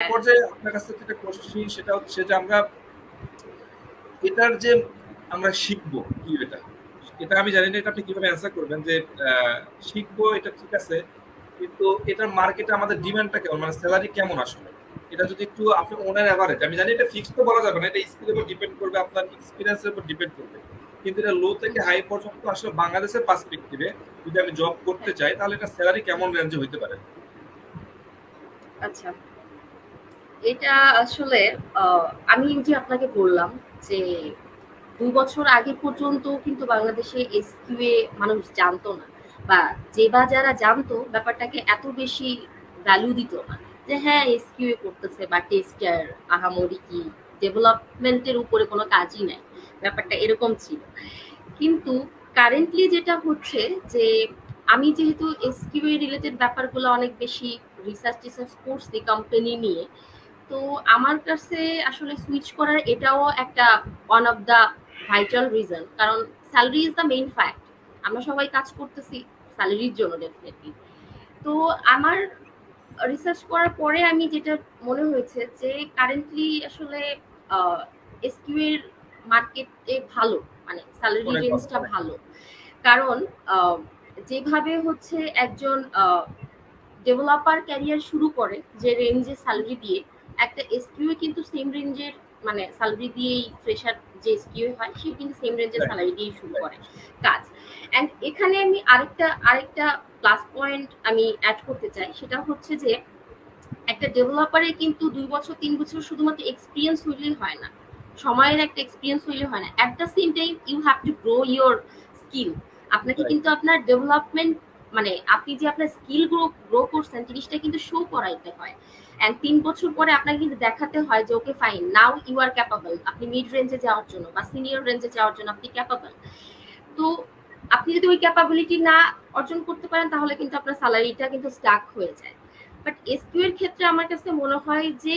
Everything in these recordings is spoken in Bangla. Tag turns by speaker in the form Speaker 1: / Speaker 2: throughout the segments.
Speaker 1: পর্যায়ে আপনার কাছ থেকে একটা কোশ্চেন, সেটা হচ্ছে যে এটার যে আমরা শিখবো কি, এটা আমি জানি না এটা আপনি কিভাবে অ্যান্সার করবেন যে শিখবো এটা ঠিক আছে, কিন্তু এটার মার্কেটে আমাদের ডিমান্ডটা কেমন, মানে স্যালারি কেমন আসলে, এটা যদি একটু আপনি ওনার এভারেজ, আমি জানি এটা ফিক্সড তো বলা যাবে না, এটা স্কিলের উপর ডিপেন্ড করবে, আপনার এক্সপিরিয়েন্সের উপর ডিপেন্ড করবে, কিন্তু এটা লো থেকে হাই পর্যন্ত আসলে বাংলাদেশের পার্সপেক্টিভে যদি আমি জব করতে চাই তাহলে এটা স্যালারি কেমন রেঞ্জে হইতে পারে?
Speaker 2: আচ্ছা, এটা আসলে আমি যে আপনাকে বললাম যে ২ বছর আগে পর্যন্ত কিন্তু বাংলাদেশে এসকিউএ মানুষ জানতো না, বা যারা জানতো ব্যাপারটাকে এত বেশি ভ্যালু দিত না, যে হ্যাঁ এসকিউএ করতেছে বা টেস্টার, আহামরি কি, ডেভেলপমেন্টের উপরে কোনো কাজই নাই, ব্যাপারটা এরকম ছিল। কিন্তু কারেন্টলি যেটা হচ্ছে যে আমি যেহেতু এসকিউএ রিলেটেড ব্যাপারগুলো অনেক বেশি রিসার্চ করছি কোম্পানি নিয়ে, তো আমার কাছে আসলে সুইচ করার এটাও একটা one of the vital reason, কারণ salary is the main fact. আমরা সবাই কাজ করতেছি স্যালারির জন্য ডেফিনেটলি। তো আমার রিসার্চ করার পরে আমি যেটা মনে হয়েছে যে কারেন্টলি আসলে এসকিউ এর মার্কেটে ভালো, মানে স্যালারি
Speaker 1: অনেক ভালো,
Speaker 2: রেঞ্জটা
Speaker 1: অনেক
Speaker 2: ভালো। কারণ আহ, যেভাবে হচ্ছে একজন ডেভেলপার ক্যারিয়ার শুরু করে যে রেঞ্জে স্যালারি দিয়ে, একটা এসকিউ কিন্তু সেম রেঞ্জের মানে স্যালারি দিয়েই, ফ্রেশার যে এসকিউ হয় সে কিন্তু সেম রেঞ্জের
Speaker 1: রাইট,
Speaker 2: স্যালারি দিয়েই শুরু করে
Speaker 1: রাইট।
Speaker 2: কাজ। অ্যান্ড এখানে আমি আরেকটা প্লাস পয়েন্ট আমি অ্যাড করতে চাই, সেটা হচ্ছে যে একটা ডেভেলপারে কিন্তু ২ বছর ৩ বছর শুধুমাত্র এক্সপিরিয়েন্স হইলেই হয় না, সময়ের একটা এক্সপিরিয়েন্স হইলে হয় না, at the same time you have to grow your skill. আপনাকে
Speaker 1: রাইট।
Speaker 2: কিন্তু আপনার ডেভেলপমেন্ট, মানে আপনি যে আপনার স্কিল গ্রো করছেন জিনিসটা কিন্তু শো করাইতে হয়। অ্যান্ড ৩ বছর পরে আপনাকে কিন্তু দেখাতে হয় যে okay fine, now you are capable, আপনি মিড রেঞ্জে যাওয়ার জন্য বা সিনিয়র রেঞ্জে যাওয়ার জন্য আপনি ক্যাপাবল। তো আপনি যদি ওই ক্যাপাবিলিটি না অর্জন করতে পারেন তাহলে কিন্তু আপনার স্যালারিটা কিন্তু স্টাক হয়ে যায়। বাট এসকিউ এর ক্ষেত্রে আমার কাছে মনে হয় যে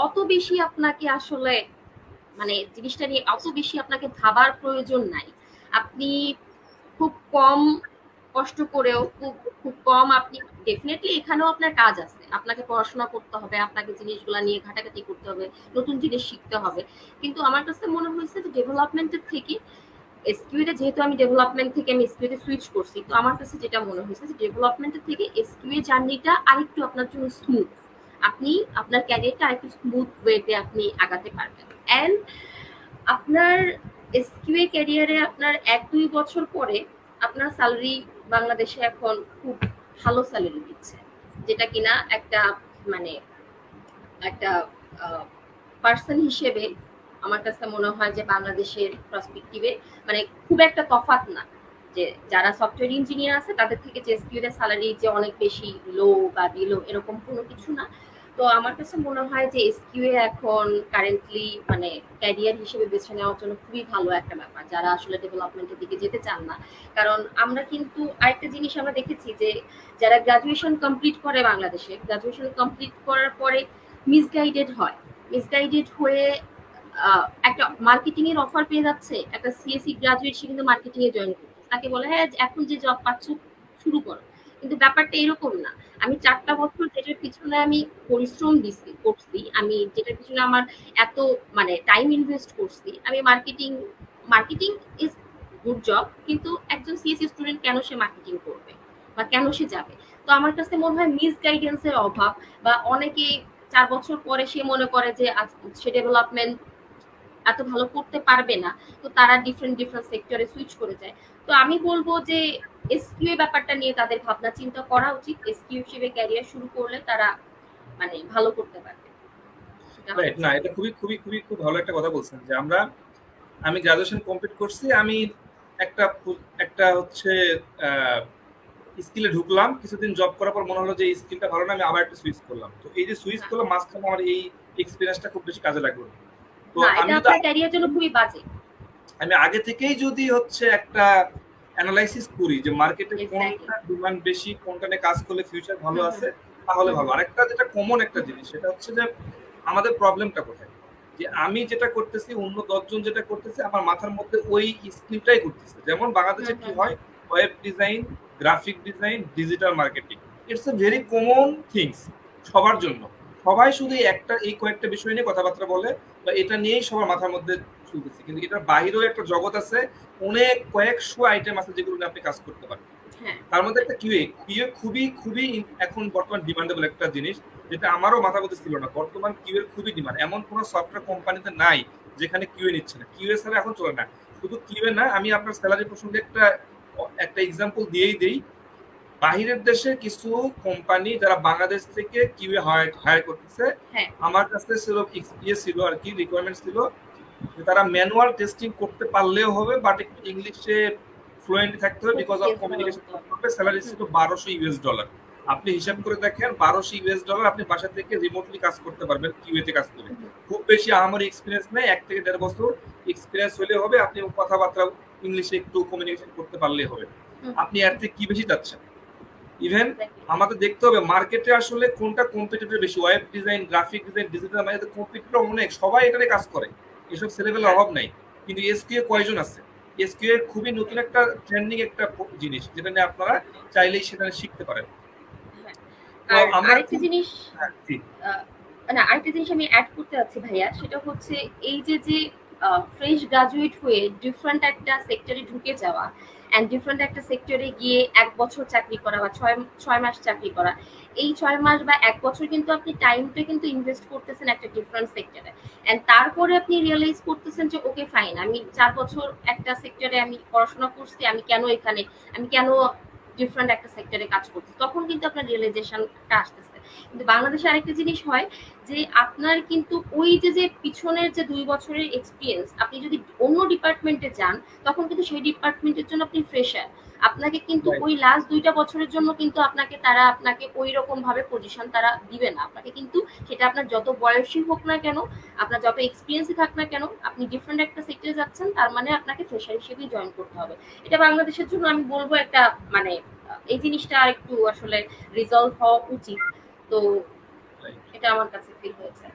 Speaker 2: অত বেশি আপনাকে আসলে, মানে জিনিসটা নিয়ে অত বেশি আপনাকে ভাবার প্রয়োজন নাই। আপনি খুব কম কষ্ট করেও, খুব খুব কম আপনি, ডেফিনেটলি এখানেও আপনার কাজ আছে, আপনাকে পড়াশোনা করতে হবে, আপনাকে জিনিসগুলো নিয়ে ঘাটাঘাটি করতে হবে, নতুন জিনিস শিখতে হবে। কিন্তু আমার কাছে মনে হয়েছে যে ডেভেলপমেন্টের থেকে এসকিউতে, যেহেতু আমি ডেভেলপমেন্ট থেকে আমি এসকিউতে সুইচ করছি, তো আমার কাছে যেটা মনে হয়েছে যে ডেভেলপমেন্টের থেকে এসকিউ জার্নিটা আরেকটু আপনার জন্য স্মুথ। আপনি আপনার ক্যারিয়ারটা আরেকটু স্মুথ ওয়েতে আপনি আগাতে পারবেন। অ্যান্ড আপনার এসকিউ ক্যারিয়ারে আপনার ১-২ বছর পরে আপনার স্যালারি বাংলাদেশে এখন খুব ভালো স্যালারি দিচ্ছে, যেটা কিনা একটা, মানে একটা পার্সন হিসেবে আমার কাছে মনে হয় যে বাংলাদেশের পার্সপেক্টিভে মানে খুব একটা তফাৎ না, যে যারা সফটওয়্যার ইঞ্জিনিয়ার আছে তাদের থেকে যে এসকিউ এর স্যালারি যে অনেক বেশি লো বা বিলো এরকম কোনো কিছু না। তো আমার কাছে মনে হয় যে এসকিউ এ এখন কারেন্টলি মানে ক্যারিয়ার হিসেবে বেছে নেওয়ার জন্য খুবই ভালো একটা ব্যাপার, যারা আসলে ডেভেলপমেন্টের দিকে যেতে চান না। কারণ আমরা কিন্তু আরেকটা জিনিস আমরা দেখেছি যে যারা গ্রাজুয়েশন কমপ্লিট করে বাংলাদেশে, গ্রাজুয়েশন কমপ্লিট করার পরে মিসগাইডেড হয়, মিসগাইডেড হয়ে একটা মার্কেটিং এর অফার পেয়ে যাচ্ছে, একটা সিএসসি গ্রাজুয়েট সে কিন্তু মার্কেটিং এ জয়েন করছে, তাকে বলে হ্যাঁ এখন যে জব পাচ্ছ শুরু করো। কিন্তু ব্যাপারটা এরকম না। আমি ৪টা বছর যেটার পিছনে আমি পরিশ্রম করছি, আমি যেটার পিছনে আমার এত মানে টাইম ইনভেস্ট করছি, আমি মার্কেটিং ইজ গুড জব, কিন্তু একজন সিএসসি স্টুডেন্ট কেন সে মার্কেটিং করবে বা কেন সে যাবে? তো আমার কাছে মনে হয় মিস গাইডেন্স এর অভাব, বা অনেকে ৪ বছর পরে সে মনে করে যে সে ডেভেলপমেন্ট এত ভালো করতে পারবে না, তো তারা ডিফারেন্ট সেক্টরে সুইচ করে যায়। তো আমি বলবো যে এসকিউ ব্যাপারটা নিয়ে তাদের ভাবনা চিন্তা করা উচিত, এসকিউ হিসেবে ক্যারিয়ার শুরু করলে তারা মানে ভালো করতে পারবে, সেটা
Speaker 1: রাইট,
Speaker 2: হচ্ছে।
Speaker 1: না এটা খুব ভালো একটা কথা বলছেন যে আমি গ্রাজুয়েশন কমপ্লিট করছি, আমি একটা হচ্ছে স্কিলে ঢুকলাম, কিছুদিন জব করার পর মনে হলো যে এই স্কিলটা ভালো না, আমি আবার একটা সুইচ করলাম, তো এই যে সুইচ
Speaker 2: হ্যাঁ,
Speaker 1: করলাম মাঝখানে আমার এই এক্সপিরিয়েন্সটা খুব বেশি কাজে লাগলো। তো
Speaker 2: না
Speaker 1: আমি
Speaker 2: এটা
Speaker 1: যদি
Speaker 2: আপনার ক্যারিয়ার জন্য খুবই বাজে।
Speaker 1: আমি আগে থেকেই যদি হচ্ছে একটা অ্যানালাইসিস করি যে মার্কেটে
Speaker 2: এক্স্যাক্টলি।
Speaker 1: কোনটা ডিমান্ড বেশি, কোনটা নিয়ে কাজ করলে ফিউচার ভালো
Speaker 2: হুম হুম
Speaker 1: আছে, তাহলে
Speaker 2: হুম
Speaker 1: ভালো। আরেকটা যেটা কমন একটা জিনিস, সেটা হচ্ছে যে আমাদের প্রবলেমটা কোথায়, যে আমি যেটা করতেছি অন্য ১০ জন যেটা করতেছে আমার মাথার মধ্যে ওই স্কিলটাই ঘুরতেছে। যেমন বাংলাদেশে কি
Speaker 2: হুম
Speaker 1: হয়, web design, graphic design, digital marketing, it's a very common things সবার জন্য, সবাই শুধু এই কয়েকটা বিষয় নিয়ে কথাবার্তা বলে বা এটা নিয়েই সবার মাথার মধ্যে চলতেছে, কিন্তু এটার বাইরেও একটা জগৎ আছে, অনেক কয়েকশো আইটেম আছে যেগুলো নিয়ে আপনি কাজ করতে পারেন।
Speaker 2: হ্যাঁ
Speaker 1: তার মধ্যে একটা কিউএ খুবই খুবই এখন বর্তমান ডিমান্ডেবল একটা জিনিস, যেটা আমারও মাথার মধ্যে ছিল না। বর্তমান কিউএ খুবই ডিমান্ড, এমন কোনো সফটওয়্যার কোম্পানিতে নাই যেখানে কিউএ নিচ্ছে না। কিউএ ছাড়া এখন চলে না। শুধু কিউএ না, আমি আপনার স্যালারি প্রসঙ্গে একটা এক্সাম্পল দিয়েই দেই। বাহিরের দেশে কিছু কোম্পানি যারা বাংলাদেশ থেকে কিউএ হায়ার করতেছে,
Speaker 2: হ্যাঁ
Speaker 1: আমার কাছে ছিল ছিল আর কি, রিকোয়ারমেন্ট ছিল যে তারা ম্যানুয়াল টেস্টিং করতে পারলেও হবে, বাট একটু ইংলিশে ফ্লুয়েন্ট থাকতে হবে, বিকজ অফ কমিউনিকেশন করতে হবে। স্যালারি ছিল $1200। আপনি হিসাব করে দেখেন, $1200 আপনি বাসা থেকে রিমোটলি কাজ করতে পারবেন, কিউএতে কাজ করে। খুব বেশি আমার এক্সপিরিয়েন্স নেই, 1 থেকে 1.5 বছর এক্সপিরিয়েন্স হলে হবে। আপনি কথাবার্তা ইংলিশে একটু কমিউনিকেশন করতে পারলেই হবে। আপনি এর থেকে কি বেশি চাচ্ছেন? ইভেন আমাদের দেখতে হবে মার্কেটে আসলে কোনটা কম্পিটিটর বেশি। Web design, graphic design, digital মার্কেটে কম্পিটিটর অনেক, সবাই এখানে কাজ করে, এসব ছেলেপেলের অভাব নাই। কিন্তু এসকিউ কয়জন আছে? এসকিউ এর খুবই নতুন একটা ট্রেন্ডিং একটা জিনিস, যেটা নিয়ে আপনারা চাইলেই সেখানে শিখতে পারেন। তো
Speaker 2: আর
Speaker 1: আমরা
Speaker 2: আরেকটা জিনিস
Speaker 1: জি,
Speaker 2: না আরেকটা জিনিস আমি অ্যাড করতে যাচ্ছি ভাইয়া, সেটা হচ্ছে এই যে ফ্রেশ গ্রাজুয়েট হয়ে ডিফারেন্ট একটা সেক্টরে ঢুকে যাওয়া অ্যান্ড ডিফারেন্ট একটা সেক্টরে গিয়ে 1 বছর চাকরি করা বা 6 মাস চাকরি করা, এই 6 মাস বা 1 বছর কিন্তু আপনি টাইমটা কিন্তু ইনভেস্ট করতেছেন একটা ডিফারেন্ট সেক্টরে, অ্যান্ড তারপরে আপনি রিয়েলাইজ করতেছেন যে ওকে ফাইন, আমি 4 বছর একটা সেক্টরে আমি পড়াশোনা করছি, আমি কেন ডিফারেন্ট একটা সেক্টরে কাজ করছি, তখন কিন্তু আপনার রিয়েলাইজেশনটা আসতেছে। কিন্তু বাংলাদেশে আরেকটা জিনিস হয় যে আপনার কিন্তু ওই যে পিছনের যে 2 বছরের এক্সপিরিয়েন্স, আপনি যদি অন্য ডিপার্টমেন্টে যান তখন কিন্তু সেই ডিপার্টমেন্টের জন্য আপনি ফ্রেশার, আপনাকে কিন্তু
Speaker 1: Right.
Speaker 2: ওই লাস্ট 2টা বছরের জন্য কিন্তু আপনাকে ওই রকম ভাবে পজিশন তারা দিবে না আপনাকে, কিন্তু সেটা আপনার যত বয়সী হোক না কেন, আপনার যত এক্সপিরিয়েন্সই থাক না কেন, আপনি ডিফারেন্ট একটা সেক্টরে যাচ্ছেন, তার মানে আপনাকে ফ্রেশার হিসেবেই জয়েন করতে হবে। এটা বাংলাদেশের জন্য আমি বলবো একটা মানে এই জিনিসটা আরেকটু আসলে রিজলভ হওয়া উচিত। তো
Speaker 1: Right.
Speaker 2: এটা আমার কাছে ফিল হয়েছে।